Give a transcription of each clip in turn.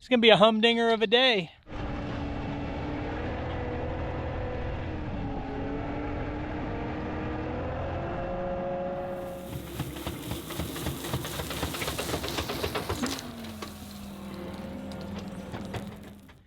It's gonna be a humdinger of a day.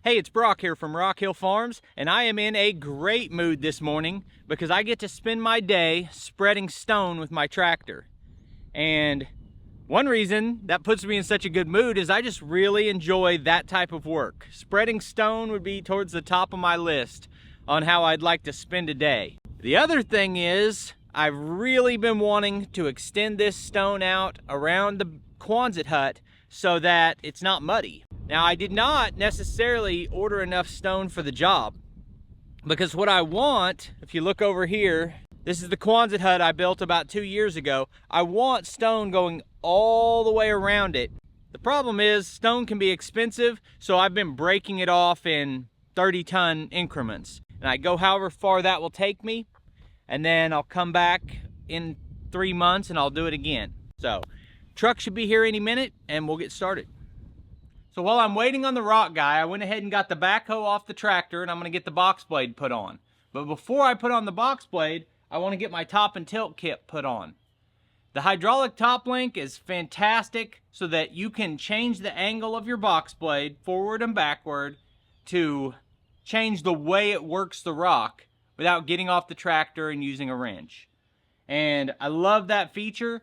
Hey, it's Brock here from Rock Hill Farms, and I am in a great mood this morning because I get to spend my day spreading stone with my tractor. And one reason that puts me in such a good mood is I just really enjoy that type of work. Spreading stone would be towards the top of my list on how I'd like to spend a day. The other thing is I've really been wanting to extend this stone out around the Quonset hut so that it's not muddy. Now, I did not necessarily order enough stone for the job because what I want, if you look over here, this is the Quonset hut I built about 2 years ago. I want stone going all the way around it. The problem is stone can be expensive, so I've been breaking it off in 30-ton increments. And I go however far that will take me, and then I'll come back in 3 months and I'll do it again. So, truck should be here any minute and we'll get started. So while I'm waiting on the rock guy, I went ahead and got the backhoe off the tractor and I'm gonna get the box blade put on. But before I put on the box blade, I wanna get my top and tilt kit put on. The hydraulic top link is fantastic so that you can change the angle of your box blade forward and backward to change the way it works the rock without getting off the tractor and using a wrench. And I love that feature.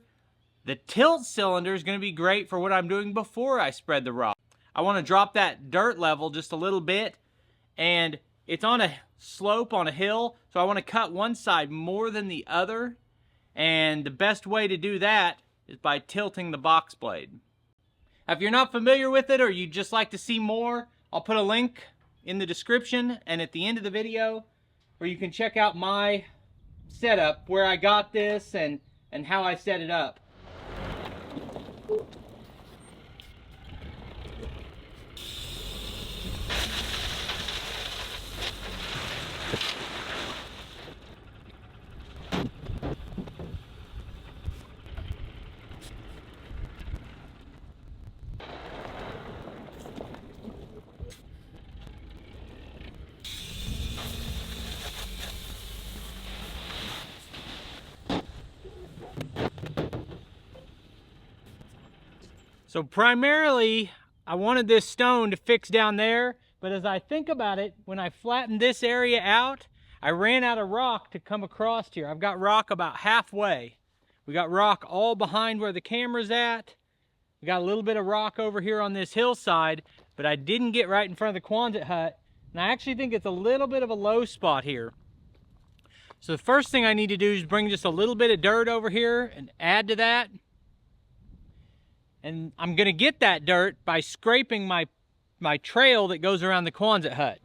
The tilt cylinder is gonna be great for what I'm doing before I spread the rock. I want to drop that dirt level just a little bit, and it's on a slope on a hill, so I want to cut one side more than the other, and the best way to do that is by tilting the box blade. If you're not familiar with it or you'd just like to see more, I'll put a link in the description and at the end of the video where you can check out my setup, where I got this and how I set it up. So primarily, I wanted this stone to fix down there, but as I think about it, when I flattened this area out, I ran out of rock to come across here. I've got rock about halfway. We got rock all behind where the camera's at. We got a little bit of rock over here on this hillside, but I didn't get right in front of the Quonset hut, and I actually think it's a little bit of a low spot here. So the first thing I need to do is bring just a little bit of dirt over here and add to that. And I'm gonna get that dirt by scraping my trail that goes around the Quonset hut.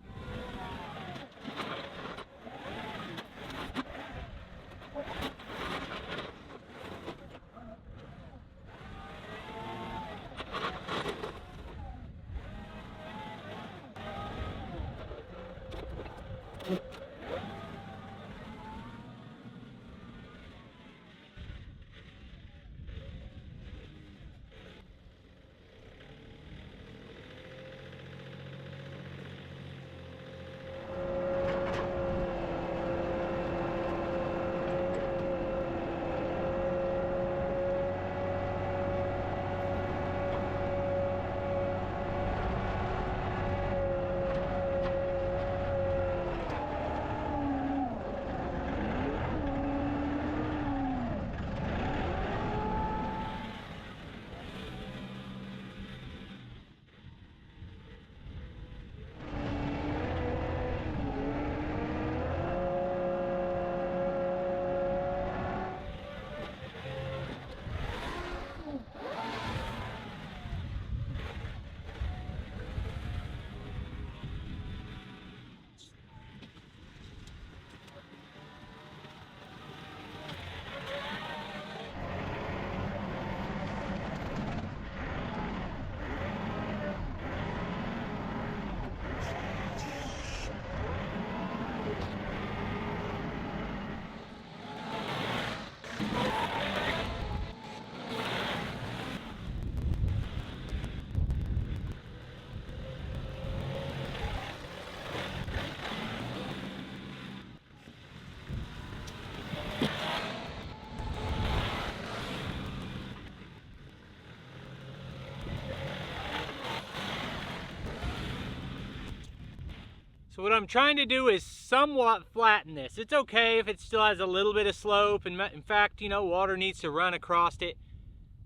So what I'm trying to do is somewhat flatten this. It's okay if it still has a little bit of slope, and in fact, you know, water needs to run across it.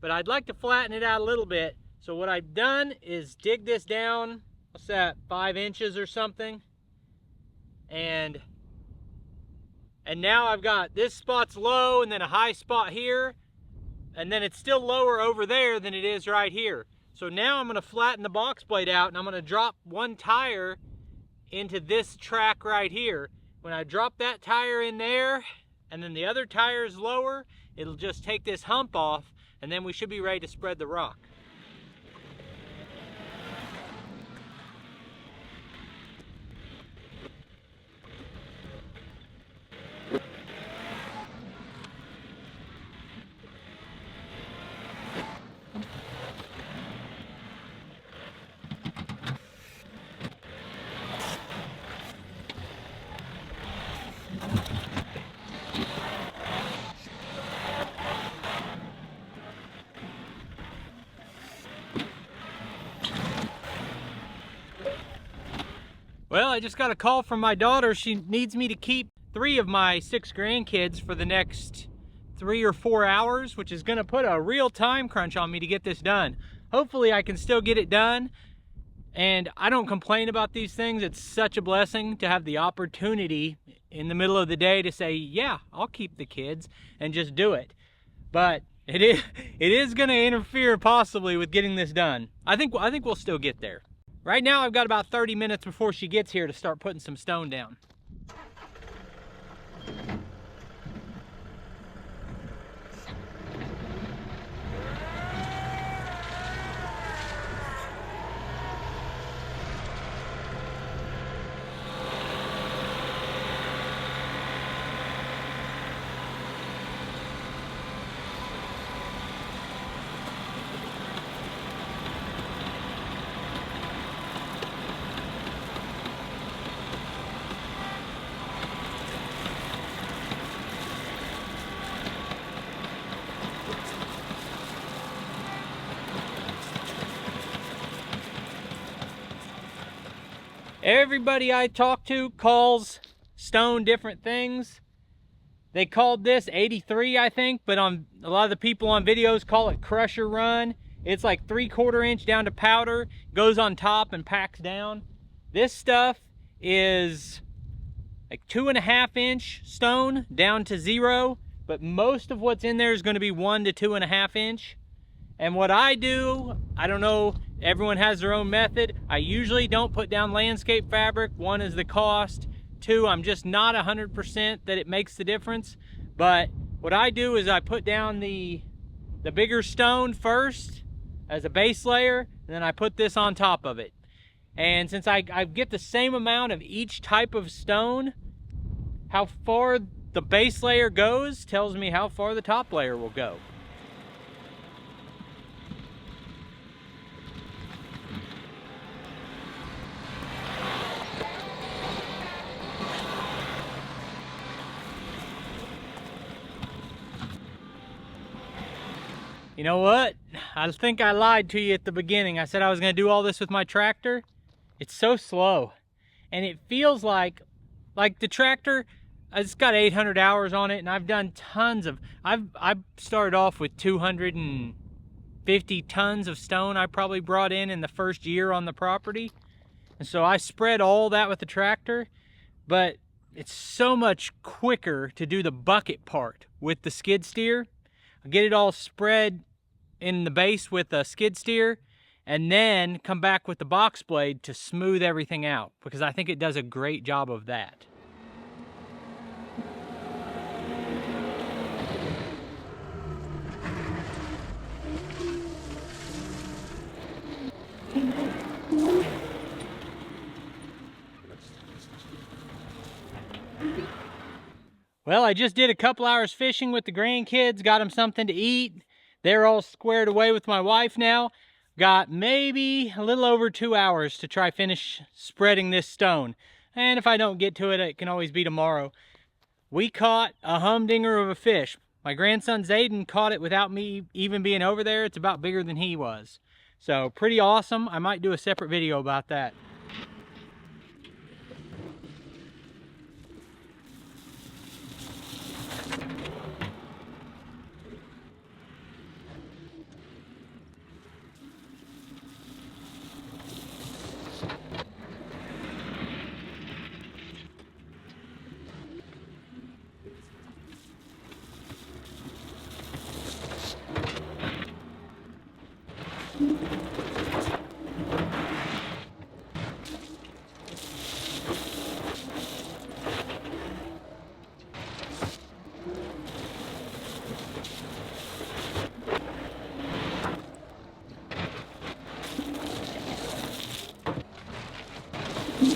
But I'd like to flatten it out a little bit. So what I've done is dig this down, what's that, 5 inches or something? And now I've got this spot's low and then a high spot here, and then it's still lower over there than it is right here. So now I'm gonna flatten the box blade out, and I'm gonna drop one tire into this track right here. When I drop that tire in there, and then the other tire is lower, it'll just take this hump off, and then we should be ready to spread the rock. Well, I just got a call from my daughter. She needs me to keep 3 of my 6 grandkids for the next 3 or 4 hours, which is gonna put a real time crunch on me to get this done. Hopefully I can still get it done, and I don't complain about these things. It's such a blessing to have the opportunity in the middle of the day to say, yeah, I'll keep the kids and just do it. But it is gonna interfere possibly with getting this done. I think we'll still get there. Right now I've got about 30 minutes before she gets here to start putting some stone down. Everybody I talk to calls stone different things. They called this 83, I think, but on a lot of the people on videos call it crusher run. It's like 3/4 inch down to powder, goes on top and packs down. This stuff is like 2.5 inch stone down to 0, but most of what's in there is going to be 1 to 2.5 inch. And what I do, I don't know, everyone has their own method. I usually don't put down landscape fabric. 1 is the cost. 2, I'm just not 100% that it makes the difference. But what I do is I put down the bigger stone first as a base layer, and then I put this on top of it. And since I get the same amount of each type of stone, how far the base layer goes tells me how far the top layer will go. You know what? I think I lied to you at the beginning. I said I was going to do all this with my tractor. It's so slow. And it feels like the tractor, it's got 800 hours on it, and I've done tons of, I've started off with 250 tons of stone I probably brought in the first year on the property. And so I spread all that with the tractor, but it's so much quicker to do the bucket part with the skid steer. I get it all spread in the base with a skid steer, and then come back with the box blade to smooth everything out, because I think it does a great job of that. Well, I just did a couple hours fishing with the grandkids, got them something to eat. They're all squared away with my wife now. Got maybe a little over 2 hours to try finish spreading this stone. And if I don't get to it, it can always be tomorrow. We caught a humdinger of a fish. My grandson Zayden caught it without me even being over there. It's about bigger than he was. So pretty awesome. I might do a separate video about that. So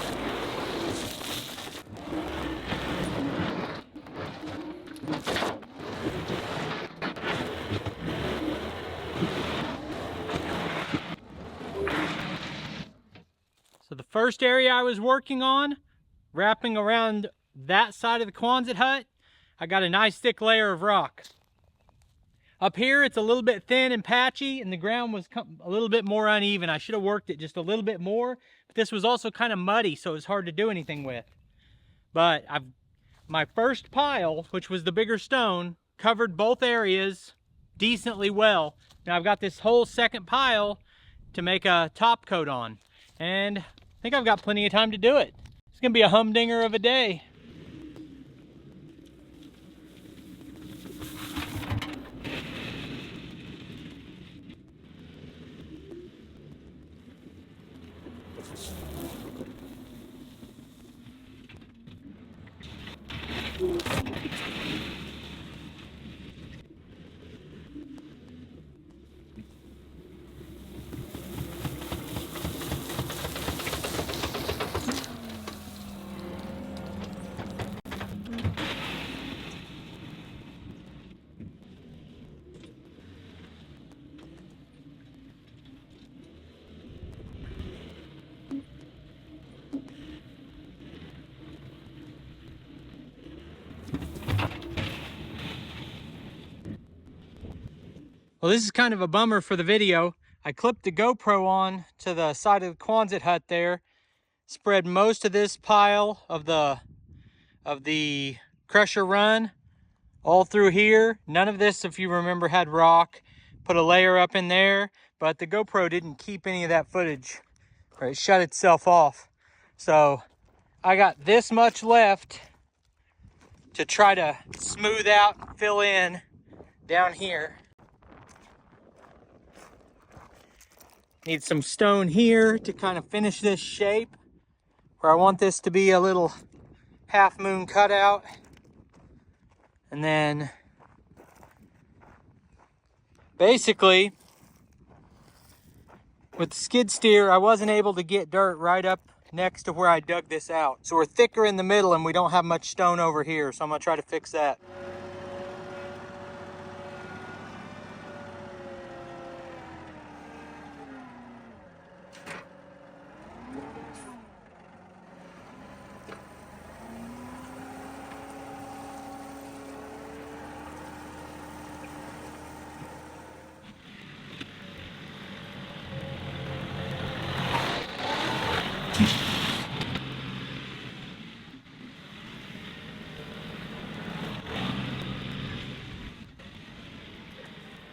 the first area I was working on, wrapping around that side of the Quonset hut, I got a nice thick layer of rock. Up here it's a little bit thin and patchy, and the ground was a little bit more uneven. I should have worked it just a little bit more, but this was also kind of muddy, so it was hard to do anything with. But my first pile, which was the bigger stone, covered both areas decently well. Now I've got this whole second pile to make a top coat on, and I think I've got plenty of time to do it. It's gonna be a humdinger of a day. Well, this is kind of a bummer for the video. I clipped the GoPro on to the side of the Quonset hut there, spread most of this pile of the crusher run all through here. None of this, if you remember, had rock. Put a layer up in there, but the GoPro didn't keep any of that footage, or it shut itself off. So I got this much left to try to smooth out and fill in down here. Need some stone here to kind of finish this shape, where I want this to be a little half moon cutout. And then basically with the skid steer, I wasn't able to get dirt right up next to where I dug this out. So we're thicker in the middle and we don't have much stone over here. So I'm gonna try to fix that.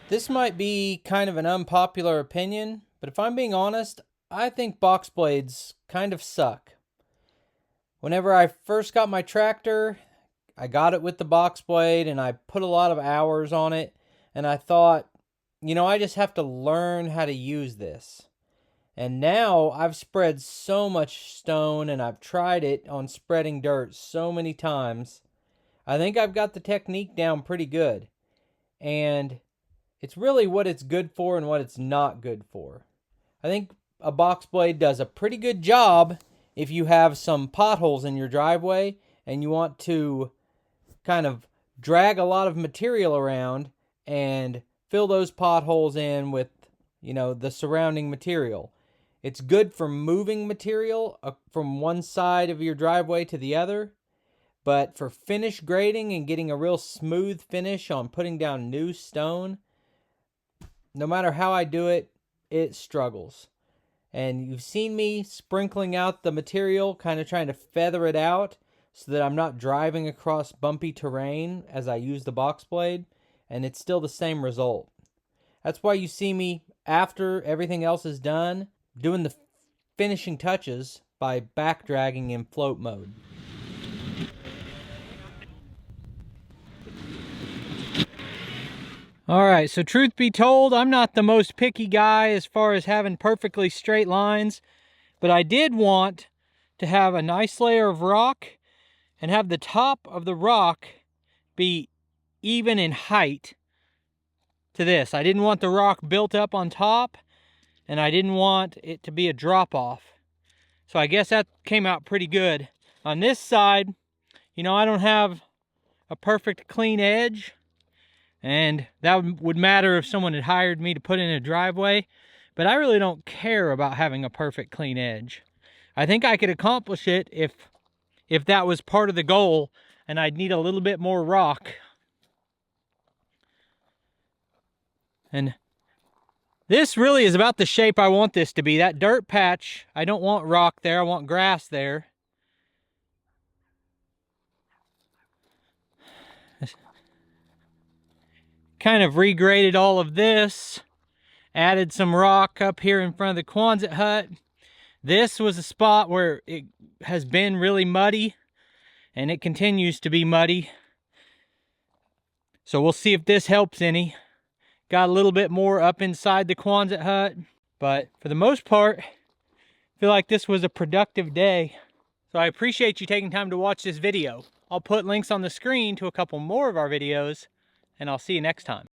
This might be kind of an unpopular opinion, but if I'm being honest, I think box blades kind of suck. Whenever I first got my tractor, I got it with the box blade and I put a lot of hours on it, and I thought, you know, I just have to learn how to use this. And now I've spread so much stone and I've tried it on spreading dirt so many times. I think I've got the technique down pretty good. And it's really what it's good for and what it's not good for. I think a box blade does a pretty good job if you have some potholes in your driveway and you want to kind of drag a lot of material around and fill those potholes in with, you know, the surrounding material. It's good for moving material from one side of your driveway to the other, but for finish grading and getting a real smooth finish on putting down new stone, no matter how I do it, it struggles. And you've seen me sprinkling out the material, kind of trying to feather it out so that I'm not driving across bumpy terrain as I use the box blade, and it's still the same result. That's why you see me, after everything else is done, doing the finishing touches by back dragging in float mode. Alright, so truth be told, I'm not the most picky guy as far as having perfectly straight lines, but I did want to have a nice layer of rock and have the top of the rock be even in height to this. I didn't want the rock built up on top, and I didn't want it to be a drop off. So I guess that came out pretty good. On this side, you know, I don't have a perfect clean edge, and that would matter if someone had hired me to put in a driveway, but I really don't care about having a perfect clean edge. I think I could accomplish it if that was part of the goal, and I'd need a little bit more rock. And this really is about the shape I want this to be. That dirt patch, I don't want rock there, I want grass there. Kind of regraded all of this, added some rock up here in front of the Quonset hut. This was a spot where it has been really muddy, and it continues to be muddy. So we'll see if this helps any. Got a little bit more up inside the Quonset hut, but for the most part, I feel like this was a productive day. So I appreciate you taking time to watch this video. I'll put links on the screen to a couple more of our videos, and I'll see you next time.